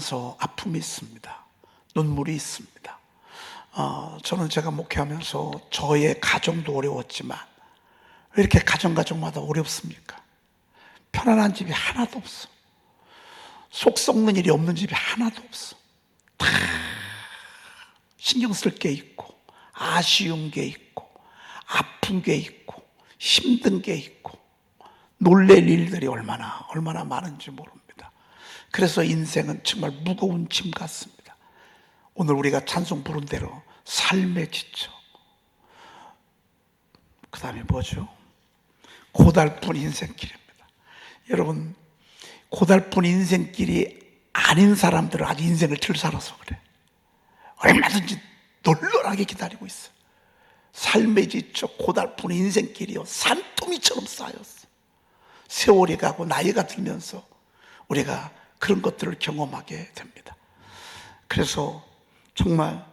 살아가면서 아픔이 있습니다. 눈물이 있습니다. 저는 제가 목회하면서 저의 가정도 어려웠지만 왜 이렇게 가정마다 어렵습니까? 편안한 집이 하나도 없어. 속 썩는 일이 없는 집이 하나도 없어. 다 신경 쓸 게 있고, 아쉬운 게 있고, 아픈 게 있고, 힘든 게 있고, 놀랄 일들이 얼마나 많은지 모릅니다. 그래서 인생은 정말 무거운 짐 같습니다. 오늘 우리가 찬송 부른 대로 삶에 지쳐. 그 다음에 뭐죠? 고달픈 인생길입니다. 여러분, 고달픈 인생길이 아닌 사람들은 아직 인생을 덜 살아서 그래. 얼마든지 널널하게 기다리고 있어. 삶에 지쳐 고달픈 인생길이요 산더미처럼 쌓였어. 세월이 가고 나이가 들면서 우리가 그런 것들을 경험하게 됩니다. 그래서 정말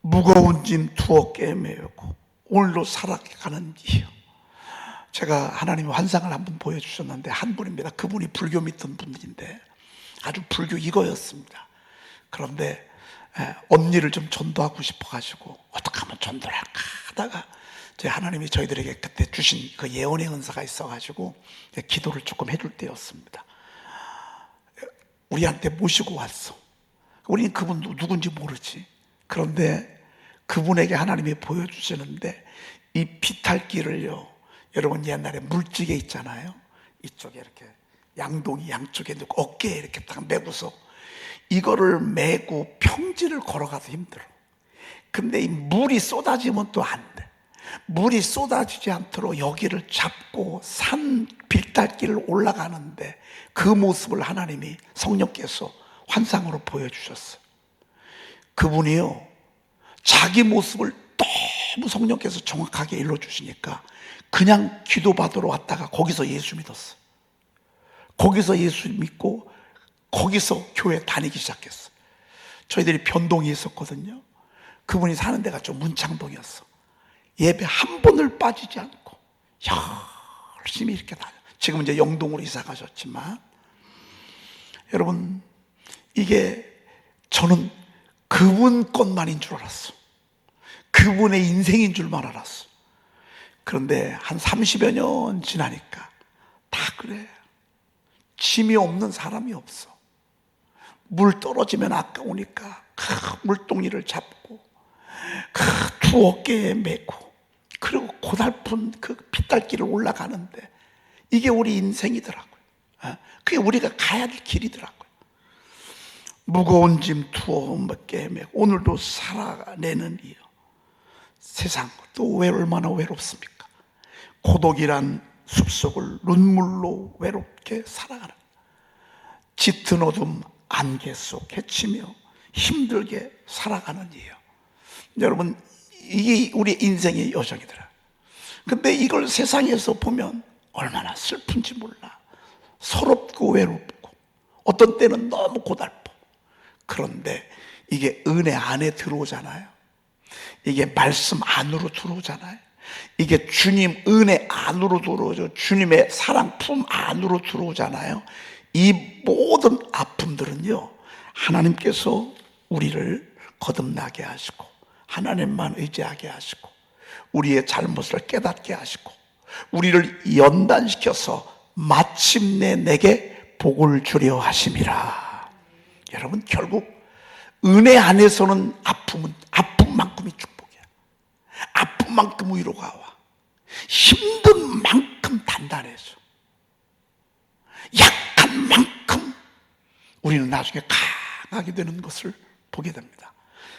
무거운 짐 두어 개 메고 오늘도 살아가는 이유. 제가 하나님이 환상을 한번 보여주셨는데 한 분입니다. 그분이 불교 믿던 분인데 아주 불교 이거였습니다. 그런데 언니를 좀 전도하고 싶어가지고 어떻게 하면 전도를 할까 하다가 하나님이 저희들에게 그때 주신 그 예언의 은사가 있어가지고 기도를 조금 해줄 때였습니다. 우리한테 모시고 왔어. 우리는 그분 누군지 모르지. 그런데 그분에게 하나님이 보여주시는데 이 비탈길을요, 여러분 옛날에 물지개 있잖아요. 이쪽에 이렇게 양동이 양쪽에 어깨에 이렇게 딱 메고서 이거를 메고 평지를 걸어가도 힘들어. 근데 이 물이 쏟아지면 또 안 돼. 물이 쏟아지지 않도록 여기를 잡고 산 빌달길을 올라가는데 그 모습을 하나님이 성령께서 환상으로 보여주셨어요. 그분이요, 자기 모습을 너무 성령께서 정확하게 일러주시니까 그냥 기도받으러 왔다가 거기서 예수 믿었어. 거기서 예수 믿고 거기서 교회 다니기 시작했어. 저희들이 변동이 있었거든요. 그분이 사는 데가 좀 문창동이었어. 예배 한 번을 빠지지 않고 열심히 이렇게 다녀. 지금 이제 영동으로 이사 가셨지만 여러분, 이게 저는 그분 것만인 줄 알았어. 그분의 인생인 줄만 알았어. 그런데 한 30여 년 지나니까 다 그래. 짐이 없는 사람이 없어. 물 떨어지면 아까우니까 물동이를 잡고 두 어깨에 메고 그리고 고달픈 그 빗달길을 올라가는데 이게 우리 인생이더라고요. 그게 우리가 가야 될 길이더라고요. 무거운 짐 두어 개 메고 오늘도 살아내는 이유. 세상 또 왜 얼마나 외롭습니까? 고독이란 숲속을 눈물로 외롭게 살아가는, 짙은 어둠 안개 속 헤치며 힘들게 살아가는 이유. 여러분, 이게 우리 인생의 여정이더라. 근데 이걸 세상에서 보면 얼마나 슬픈지 몰라. 서럽고 외롭고 어떤 때는 너무 고달퍼. 그런데 이게 은혜 안에 들어오잖아요. 이게 말씀 안으로 들어오잖아요. 이게 주님 은혜 안으로 들어오죠. 주님의 사랑 품 안으로 들어오잖아요. 이 모든 아픔들은요, 하나님께서 우리를 거듭나게 하시고 하나님만 의지하게 하시고 우리의 잘못을 깨닫게 하시고 우리를 연단시켜서 마침내 내게 복을 주려 하심이라. 여러분, 결국 은혜 안에서는 아픔만큼이 축복이야. 아픔만큼 위로가 와. 힘든 만큼 단단해져. 약한 만큼 우리는 나중에 강하게 되는 것을 보게 됩니다.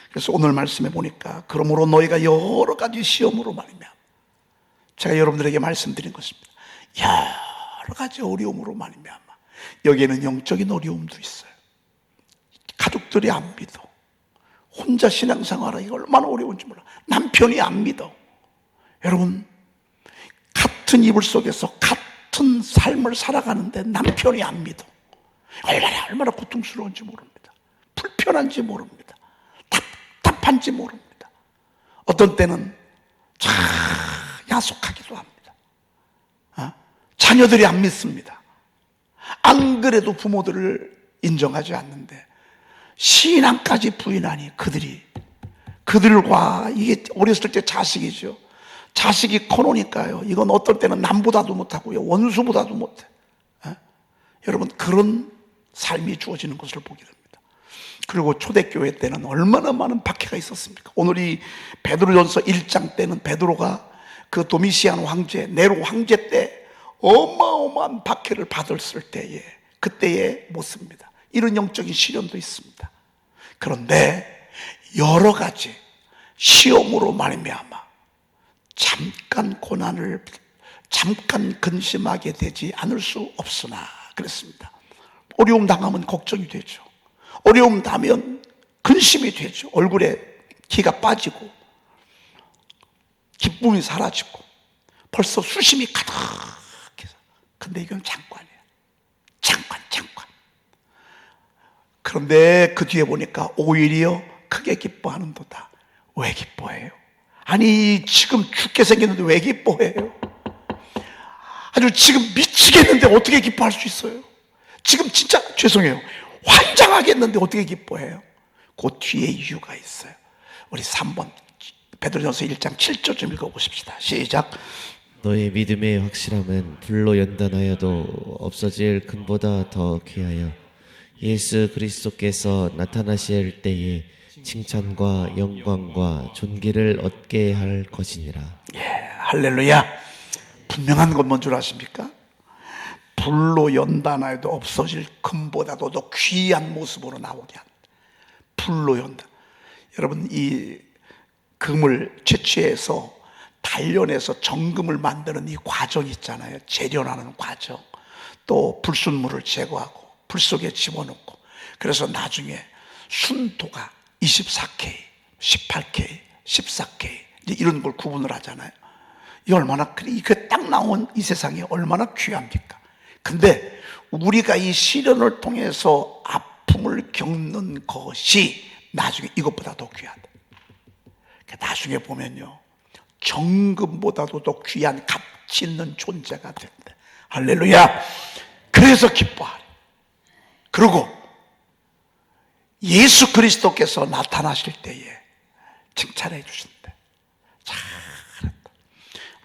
그래서 오늘 말씀에 보니까 그러므로 너희가 여러 가지 시험으로 말미암아, 제가 여러분들에게 말씀드린 것입니다. 여러 가지 어려움으로 말미암아. 여기에는 영적인 어려움도 있어요. 가족들이 안 믿어. 혼자 신앙생활하기 얼마나 어려운지 몰라. 남편이 안 믿어. 여러분, 같은 이불 속에서 같은 삶을 살아가는데 남편이 안 믿어. 얼마나 고통스러운지 모릅니다. 불편한지 모릅니다. 답답한지 모릅니다. 어떤 때는 참 야속하기도 합니다. 자녀들이 안 믿습니다. 안 그래도 부모들을 인정하지 않는데 신앙까지 부인하니 그들과 이게 어렸을 때 자식이죠. 자식이 커놓으니까요. 이건 어떨 때는 남보다도 못하고요. 원수보다도 못해. 여러분, 그런 삶이 주어지는 것을 보게 됩니다. 그리고 초대교회 때는 얼마나 많은 박해가 있었습니까? 오늘 이 베드로전서 1장 때는 베드로가 그 도미시안 황제, 네로 황제 때 어마어마한 박해를 받았을 때에 그때의 모습입니다. 이런 영적인 시련도 있습니다. 그런데 여러 가지 시험으로 말미암아 잠깐 고난을 잠깐 근심하게 되지 않을 수 없으나 그랬습니다. 어려움 당하면 걱정이 되죠. 어려움 당하면 근심이 되죠. 얼굴에 기가 빠지고 기쁨이 사라지고 벌써 수심이 가득해서. 근데 이건 잠깐이에요. 잠깐. 그런데 그 뒤에 보니까 오히려 크게 기뻐하는도다. 왜 기뻐해요? 아니, 지금 죽게 생겼는데 왜 기뻐해요? 아주 지금 미치겠는데 어떻게 기뻐할 수 있어요? 지금 진짜 죄송해요. 환장하겠는데 어떻게 기뻐해요? 그 뒤에 이유가 있어요. 우리 3번 베드로전서 1장 7절 좀 읽어보십시다. 시작. 너의 믿음의 확실함은 불로 연단하여도 없어질 금보다 더 귀하여 예수 그리스도께서 나타나실 때에 칭찬과 영광과 존귀를 얻게 할 것이니라. 예, 할렐루야. 분명한 건 뭔 줄 아십니까? 불로 연단하여도 없어질 금보다도 더 귀한 모습으로 나오게 한다. 불로 연단. 여러분, 이 금을 채취해서 단련해서 정금을 만드는 이 과정이 있잖아요. 재련하는 과정. 또 불순물을 제거하고 불 속에 집어넣고, 그래서 나중에 순도가 24K, 18K, 14K 이제 이런 걸 구분을 하잖아요. 이 얼마나, 이게 딱 나온 이 세상에 얼마나 귀합니까? 근데 우리가 이 시련을 통해서 아픔을 겪는 것이 나중에 이것보다 더 귀하다. 나중에 보면요, 정금보다도 더 귀한 가치 있는 존재가 된다. 할렐루야. 그래서 기뻐하라. 그리고 예수 그리스도께서 나타나실 때에 칭찬해 주신다. 잘했다.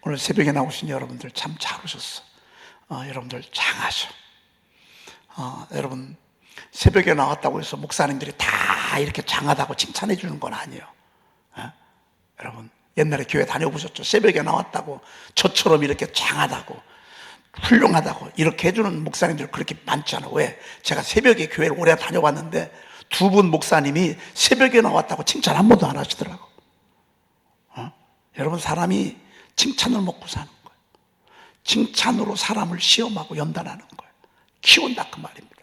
오늘 새벽에 나오신 여러분들 참 잘 오셨어. 여러분들 장하셔. 여러분, 새벽에 나왔다고 해서 목사님들이 다 이렇게 장하다고 칭찬해 주는 건 아니에요. 여러분, 옛날에 교회 다녀보셨죠? 새벽에 나왔다고 저처럼 이렇게 장하다고 훌륭하다고 이렇게 해주는 목사님들 그렇게 많지 않아요. 왜? 제가 새벽에 교회를 오래 다녀봤는데 두 분 목사님이 새벽에 나왔다고 칭찬 한 번도 안 하시더라고. 여러분, 사람이 칭찬을 먹고 사는 거예요. 칭찬으로 사람을 시험하고 연단하는 거예요. 키운다 그 말입니다.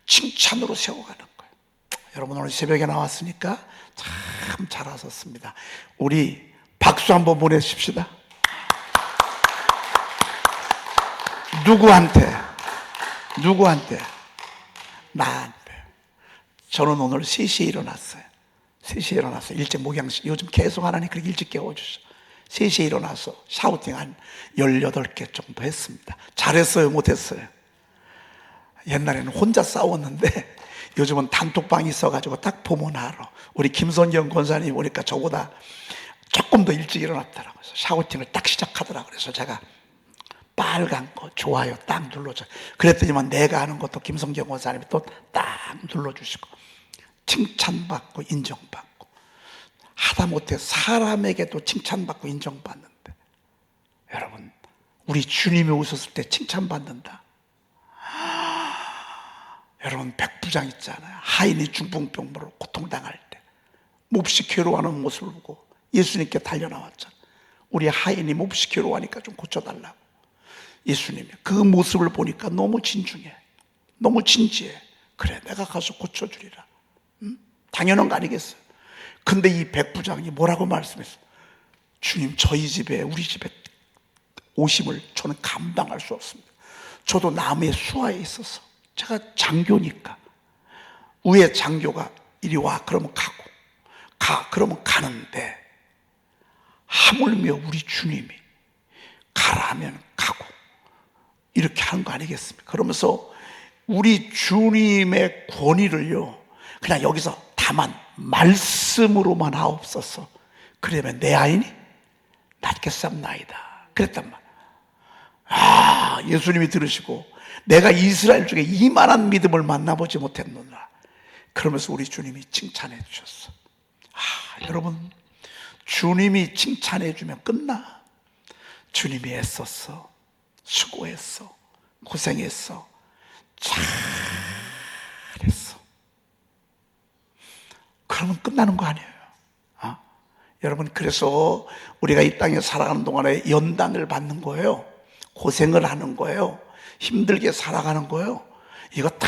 칭찬으로 세워가는 거예요. 여러분, 오늘 새벽에 나왔으니까 참 잘하셨습니다. 우리 박수 한번 보내십시다. 누구한테? 나한테. 저는 오늘 3시에 일어났어요. 3시에 일어나서 일찍 목양식, 요즘 계속 하나님 그렇게 일찍 깨워주셔. 3시에 일어나서 샤우팅 한 18개 정도 했습니다. 잘했어요, 못했어요? 옛날에는 혼자 싸웠는데 요즘은 단톡방이 있어가지고 딱 보면 알아. 우리 김선경 권사님 보니까 저보다 조금 더 일찍 일어났더라고요. 샤우팅을 딱 시작하더라고요. 그래서 제가 빨간 거 좋아요 딱 눌러줘. 그랬더니만 내가 하는 것도 김성경 권사님이 또 딱 눌러주시고 칭찬받고 인정받고, 하다못해 사람에게도 칭찬받고 인정받는데, 여러분, 우리 주님이 오셨을 때 칭찬받는다. 여러분, 백부장 있잖아요. 하인이 중풍병으로 고통당할 때 몹시 괴로워하는 모습을 보고 예수님께 달려나왔잖아요. 우리 하인이 몹시 괴로워하니까 좀 고쳐달라고. 예수님이 그 모습을 보니까 너무 진중해, 너무 진지해. 그래, 내가 가서 고쳐주리라. 당연한 거 아니겠어요? 근데 이 백부장이 뭐라고 말씀했어요? 주님, 저희 집에, 우리 집에 오심을 저는 감당할 수 없습니다. 저도 남의 수하에 있어서, 제가 장교니까 위에 장교가 이리 와 그러면 가고, 가 그러면 가는데, 하물며 우리 주님이 가라 하면 가고 이렇게 하는 거 아니겠습니까? 그러면서 우리 주님의 권위를요, 그냥 여기서 다만 말씀으로만 하옵소서. 그러면 내 아인이 낫겠삼나이다. 그랬단 말이야. 아, 예수님이 들으시고 내가 이스라엘 중에 이만한 믿음을 만나보지 못했느냐. 그러면서 우리 주님이 칭찬해 주셨어. 아, 여러분, 주님이 칭찬해 주면 끝나. 주님이 애썼어, 수고했어, 고생했어, 잘했어. 그러면 끝나는 거 아니에요. 여러분, 그래서 우리가 이 땅에 살아가는 동안에 연단을 받는 거예요. 고생을 하는 거예요. 힘들게 살아가는 거예요. 이거 다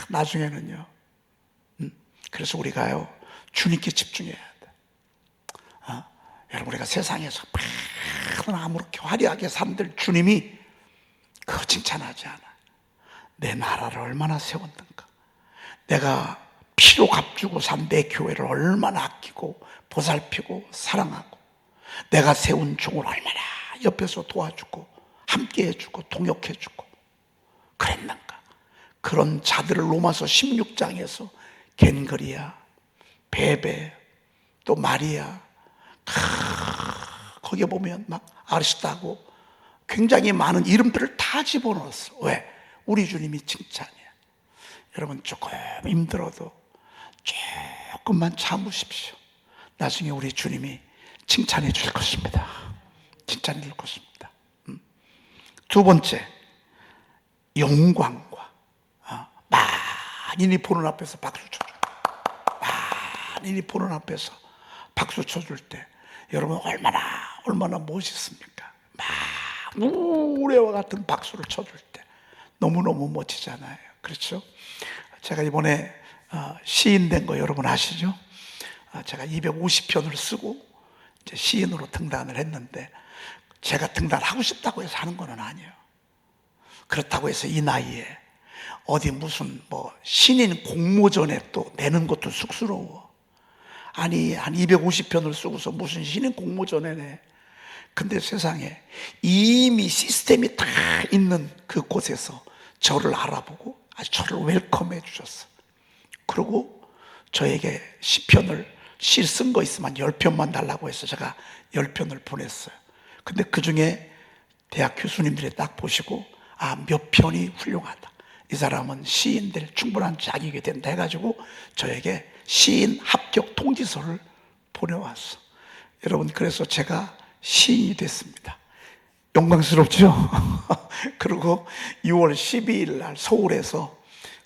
나중에는요. 그래서 우리가요, 주님께 집중해야 돼. 여러분, 우리가 세상에서 아무렇게 화려하게 산들 주님이 그거 칭찬하지 않아. 내 나라를 얼마나 세웠는가. 내가 피로 값주고 산 내 교회를 얼마나 아끼고 보살피고 사랑하고, 내가 세운 종을 얼마나 옆에서 도와주고 함께 해주고 동역해주고 그랬는가. 그런 자들을 로마서 16장에서 겐그리야, 베베, 또 마리아, 거기에 보면 막 아리스타고 굉장히 많은 이름들을 다 집어넣었어. 왜? 우리 주님이 칭찬이야. 여러분, 조금 힘들어도 조금만 참으십시오. 나중에 우리 주님이 칭찬해 줄 것입니다. 칭찬해 줄 것입니다. 두 번째, 영광과 만인이 보는 앞에서 박수 쳐줄 때, 만인이 보는 앞에서 박수 쳐줄 때 여러분 얼마나 멋있습니까? 막 우레와 같은 박수를 쳐줄 때 너무너무 멋지잖아요. 그렇죠? 제가 이번에 시인 된 거 여러분 아시죠? 제가 250편을 쓰고 이제 시인으로 등단을 했는데, 제가 등단하고 싶다고 해서 하는 건 아니에요. 그렇다고 해서 이 나이에 어디 무슨 신인 공모전에 또 내는 것도 쑥스러워. 아니, 한 250편을 쓰고서 무슨 신인 공모전에 내. 근데 세상에 이미 시스템이 다 있는 그 곳에서 저를 알아보고 아주 저를 웰컴해 주셨어. 그리고 저에게 시편을 시 쓴 거 있으면 10편만 달라고 해서 제가 10편을 보냈어요. 근데 그 중에 대학 교수님들이 딱 보시고, 몇 편이 훌륭하다, 이 사람은 시인 될 충분한 자격이 된다 해가지고 저에게 시인 합격 통지서를 보내왔어. 여러분, 그래서 제가 시인이 됐습니다. 영광스럽죠? 그리고 6월 12일 날 서울에서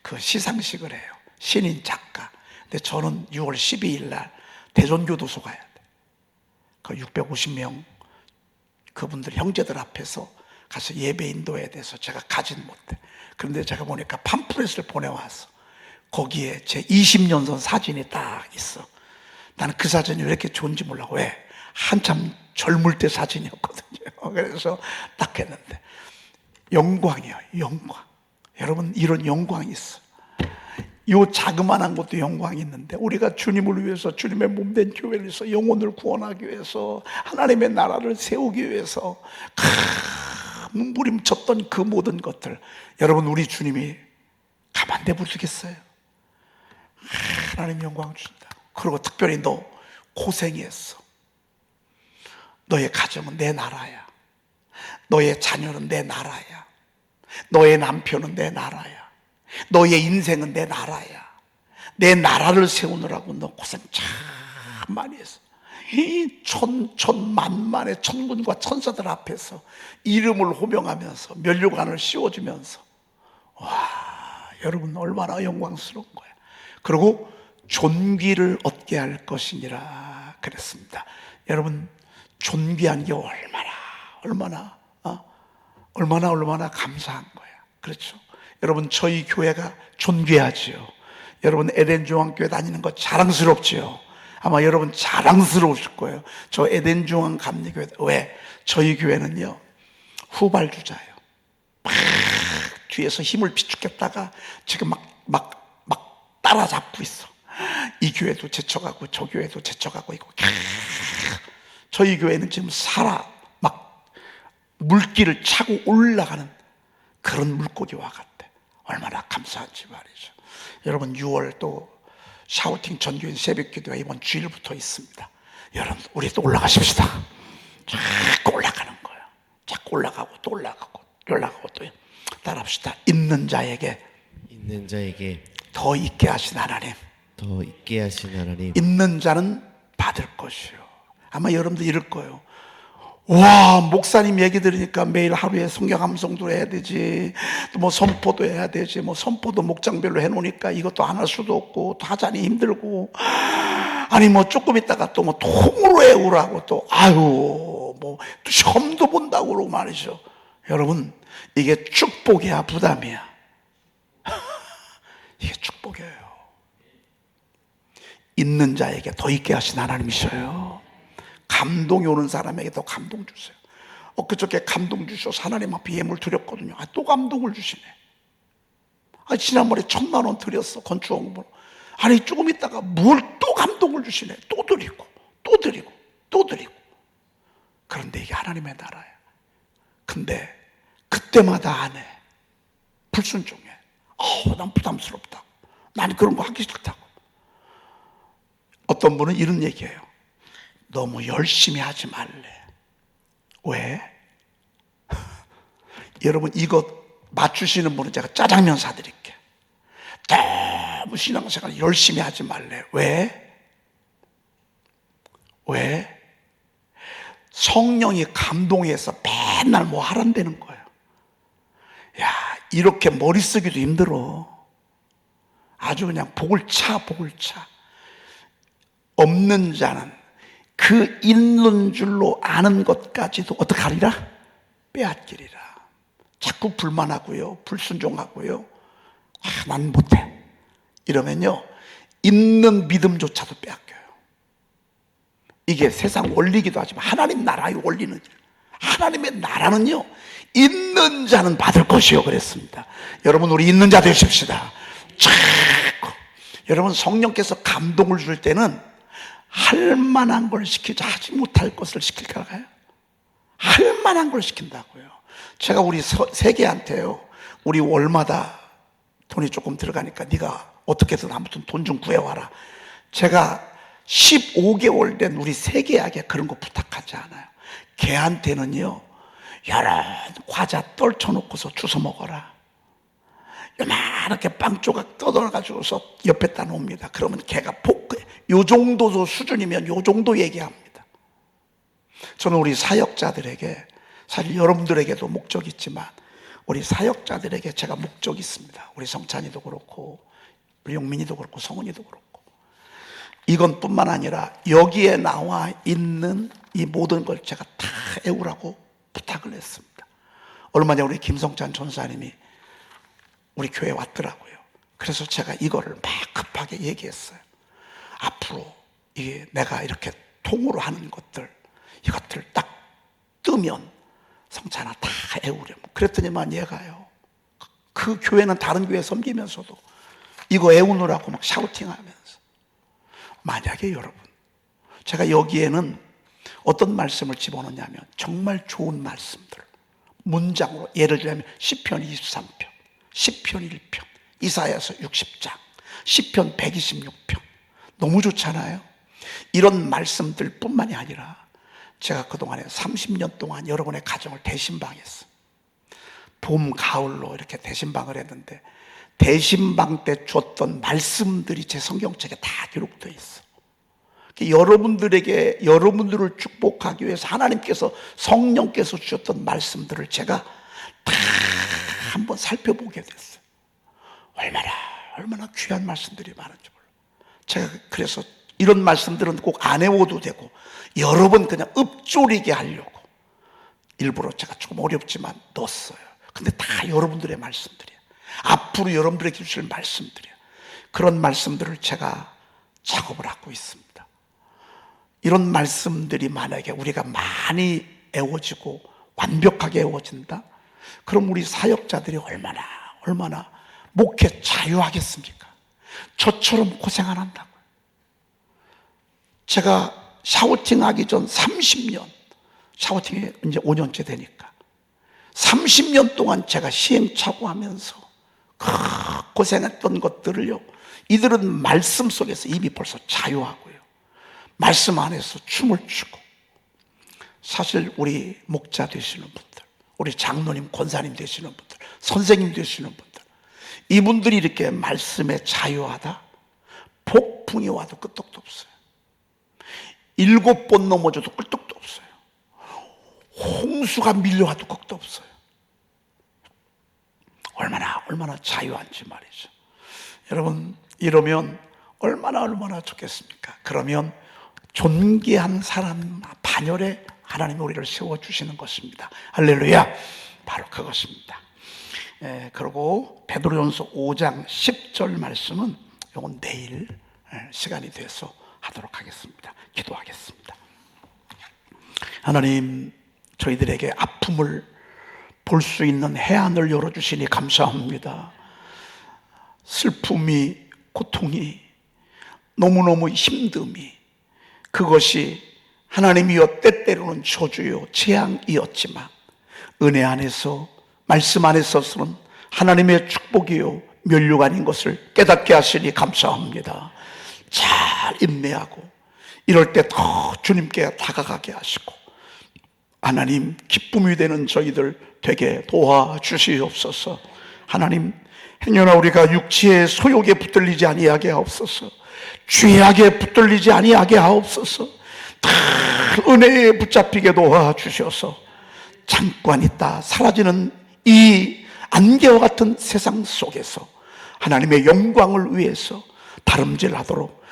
그 시상식을 해요. 신인 작가. 근데 저는 6월 12일 날 대전교도소 가야 돼. 그 650명 그분들 형제들 앞에서 가서 예배 인도해야 돼서 제가 가진 못해. 그런데 제가 보니까 팜플렛을 보내왔어. 거기에 제 20년 전 사진이 딱 있어. 나는 그 사진이 왜 이렇게 좋은지 몰라. 왜? 한참 젊을 때 사진이었거든요. 그래서 딱 했는데 영광이에요. 영광. 여러분, 이런 영광이 있어. 이 자그마한 것도 영광이 있는데, 우리가 주님을 위해서, 주님의 몸된 교회를 위해서, 영혼을 구원하기 위해서, 하나님의 나라를 세우기 위해서 몸부림쳤던 그 모든 것들, 여러분, 우리 주님이 가만 내버려두겠어요? 하나님 영광 주신다. 그리고 특별히 너 고생했어. 너의 가정은 내 나라야. 너의 자녀는 내 나라야. 너의 남편은 내 나라야. 너의 인생은 내 나라야. 내 나라를 세우느라고 너 고생 참 많이 했어. 이 천만만의 천군과 천사들 앞에서 이름을 호명하면서 면류관을 씌워주면서, 와, 여러분 얼마나 영광스러운 거야. 그리고 존귀를 얻게 할 것이니라 그랬습니다. 여러분, 존귀한 게 얼마나 감사한 거야. 그렇죠? 여러분, 저희 교회가 존귀하지요. 여러분, 에덴 중앙교회 다니는 거 자랑스럽지요. 아마 여러분 자랑스러우실 거예요. 저 에덴 중앙 감리교회. 왜? 저희 교회는요, 후발주자예요. 막 뒤에서 힘을 비축했다가 지금 막 따라잡고 있어. 이 교회도 제쳐가고 저 교회도 제쳐가고 있고. 저희 교회는 지금 막 물길을 차고 올라가는 그런 물고기와 같아. 얼마나 감사하지 말이죠. 여러분 6월 또 샤우팅 전교인 새벽기도가 이번 주일부터 있습니다. 여러분 우리 또 올라가십시다. 자꾸 올라가는 거예요. 자꾸 올라가고 또 올라가고 올라가고 또 따라합시다. 있는 자에게 더 있게 하신 하나님, 더 있게 하신 하나님, 있는 자는 받을 것이요. 아마 여러분들 이럴 거예요. 와, 목사님 얘기 들으니까 매일 하루에 성경 암송도 해야 되지, 또 뭐 선포도 해야 되지, 뭐 선포도 목장별로 해놓으니까 이것도 안 할 수도 없고 또 하자니 힘들고, 아니 뭐 조금 있다가 또 뭐 통으로 해오라고 또 아유 뭐 또 시험도 본다고 그러고 말이죠. 여러분 이게 축복이야 부담이야? 이게 축복이에요. 있는 자에게 더 있게 하신 하나님이셔요. 감동이 오는 사람에게 더 감동 주세요. 엊그저께 감동 주셔서 하나님 앞에 예물 드렸거든요. 또 감동을 주시네. 지난번에 1,000,000원 드렸어, 건축원금으로. 아니 조금 있다가 뭘 또 감동을 주시네. 또 드리고 또 드리고 또 드리고. 그런데 이게 하나님의 나라예요. 근데 그때마다 안 해. 불순종해. 난 부담스럽다고, 난 그런 거 하기 싫다고. 어떤 분은 이런 얘기해요. 너무 열심히 하지 말래. 왜? 여러분 이거 맞추시는 분은 제가 짜장면 사드릴게. 너무 신앙생활 열심히 하지 말래. 왜? 왜? 성령이 감동해서 맨날 뭐 하란다는 거예요. 야, 이렇게 머리 쓰기도 힘들어. 아주 그냥 복을 차. 없는 자는 그 있는 줄로 아는 것까지도 어떻게 하리라? 빼앗기리라. 자꾸 불만하고요, 불순종하고요, 난 못해 이러면요 있는 믿음조차도 빼앗겨요. 이게 세상 원리기도 하지만 하나님 나라의 원리는, 하나님의 나라는요 있는 자는 받을 것이요 그랬습니다. 여러분 우리 있는 자 되십시다. 자꾸 여러분 성령께서 감동을 줄 때는 할 만한 걸 시키지 하지 못할 것을 시킬까요? 할 만한 걸 시킨다고요. 제가 우리 세계한테요, 우리 월마다 돈이 조금 들어가니까 네가 어떻게든 아무튼 돈 좀 구해와라. 제가 15개월 된 우리 세계에게 그런 거 부탁하지 않아요. 걔한테는요 여러 과자 떨쳐놓고서 주워 먹어라. 요만하게 빵 조각 뜯어가지고서 옆에다 놓습니다. 그러면 걔가 요 정도 수준이면 요 정도 얘기합니다. 저는 우리 사역자들에게, 사실 여러분들에게도 목적이 있지만 우리 사역자들에게 제가 목적이 있습니다. 우리 성찬이도 그렇고 우리 용민이도 그렇고 성은이도 그렇고, 이건 뿐만 아니라 여기에 나와 있는 이 모든 걸 제가 다 애우라고 부탁을 했습니다. 얼마 전에 우리 김성찬 전사님이 우리 교회에 왔더라고요. 그래서 제가 이거를 막 급하게 얘기했어요. 앞으로 이게 내가 이렇게 통으로 하는 것들, 이것들 딱 뜨면 성찬아 다 애우렴. 그랬더니만 얘가요, 그 교회는 다른 교회 섬기면서도 이거 애우느라고 막 샤우팅하면서. 만약에 여러분, 제가 여기에는 어떤 말씀을 집어넣냐면 정말 좋은 말씀들 문장으로, 예를 들면 시편 23편, 시편 1편, 이사야서 60장, 시편 126편, 너무 좋잖아요. 이런 말씀들 뿐만이 아니라 제가 그동안에 30년 동안 여러분의 가정을 대신방했어요. 봄, 가을로 이렇게 대신방을 했는데 대신방 때 줬던 말씀들이 제 성경책에 다 기록되어 있어. 여러분들에게, 여러분들을 축복하기 위해서 하나님께서, 성령께서 주셨던 말씀들을 제가 다 한번 살펴보게 됐어요. 얼마나 귀한 말씀들이 많은지 몰라요. 제가 그래서 이런 말씀들은 꼭 안 외워도 되고 여러 번 그냥 읊조리게 하려고 일부러 제가 조금 어렵지만 넣었어요. 근데 다 여러분들의 말씀들이에요. 앞으로 여러분들에게 주실 말씀들이에요. 그런 말씀들을 제가 작업을 하고 있습니다. 이런 말씀들이 만약에 우리가 많이 애워지고 완벽하게 애워진다? 그럼 우리 사역자들이 얼마나 목회 자유하겠습니까? 저처럼 고생 안 한다고요. 제가 샤우팅하기 전 30년, 샤우팅이 이제 5년째 되니까 30년 동안 제가 시행착오하면서 고생했던 것들을요, 이들은 말씀 속에서 이미 벌써 자유하고요, 말씀 안에서 춤을 추고, 사실 우리 목자 되시는 분들, 우리 장로님, 권사님 되시는 분들, 선생님 되시는 분들, 이분들이 이렇게 말씀에 자유하다, 폭풍이 와도 끄떡도 없어요. 7번 넘어져도 끄떡도 없어요. 홍수가 밀려와도 끄떡도 없어요. 얼마나 자유한지 말이죠. 여러분, 이러면 얼마나 좋겠습니까? 그러면 존귀한 사람 반열에 하나님이 우리를 세워주시는 것입니다. 할렐루야. 바로 그것입니다. 그리고 베드로전서 5장 10절 말씀은 이건 내일 시간이 돼서 하도록 하겠습니다. 기도하겠습니다. 하나님, 저희들에게 아픔을 볼 수 있는 해안을 열어주시니 감사합니다. 슬픔이, 고통이, 너무너무 힘듦이, 그것이 하나님이여 때때로는 저주요 재앙이었지만 은혜 안에서, 말씀 안에서는 하나님의 축복이요 면류가 아닌 것을 깨닫게 하시니 감사합니다. 잘 인내하고 이럴 때 더 주님께 다가가게 하시고 하나님 기쁨이 되는 저희들 되게 도와주시옵소서. 하나님, 행여나 우리가 육체의 소욕에 붙들리지 아니하게 하옵소서. 죄악에 붙들리지 아니하게 하옵소서. 다 은혜에 붙잡히게 도와주셔서 잠깐 있다 사라지는 이 안개와 같은 세상 속에서 하나님의 영광을 위해서 다름질하도록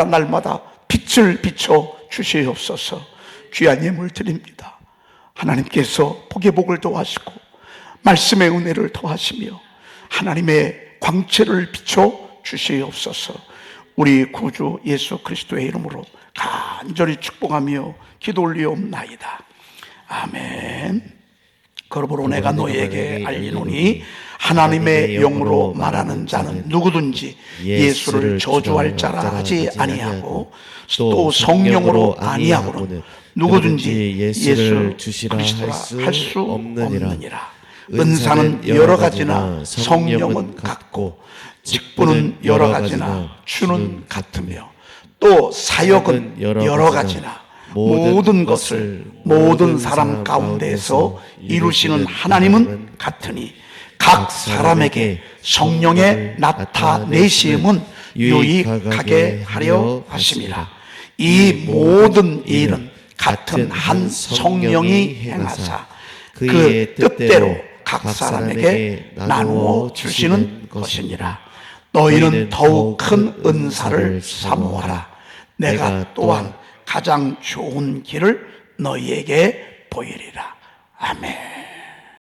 날마다 빛을 비춰 주시옵소서. 귀한 예물 드립니다. 하나님께서 복의 복을 더하시고 말씀의 은혜를 더하시며 하나님의 광채를 비춰 주시옵소서. 우리 구주 예수 그리스도의 이름으로 간절히 축복하며 기도 올리옵나이다. 아멘. 그러므로 내가 너에게 알리노니 하나님의 영으로 말하는 자는 누구든지 예수를 저주할 자라 하지 아니하고 또 성령으로 아니하고는 누구든지 예수를 주시라 할 수 없느니라. 은사는 여러 가지나 성령은 같고 직분은 여러 가지나 주는 같으며 또 사역은 여러 가지나 모든 것을 모든 사람 가운데서 이루시는 하나님은 같으니 각 사람에게 성령의 나타내심은 유익하게 하려 하심이라. 이 모든 일은 같은 한 성령이 행하사 그 뜻대로 각 사람에게 나누어 주시는 것이니라. 너희는 더욱 큰 은사를 사모하라. 내가 또한 가장 좋은 길을 너희에게 보이리라. 아멘.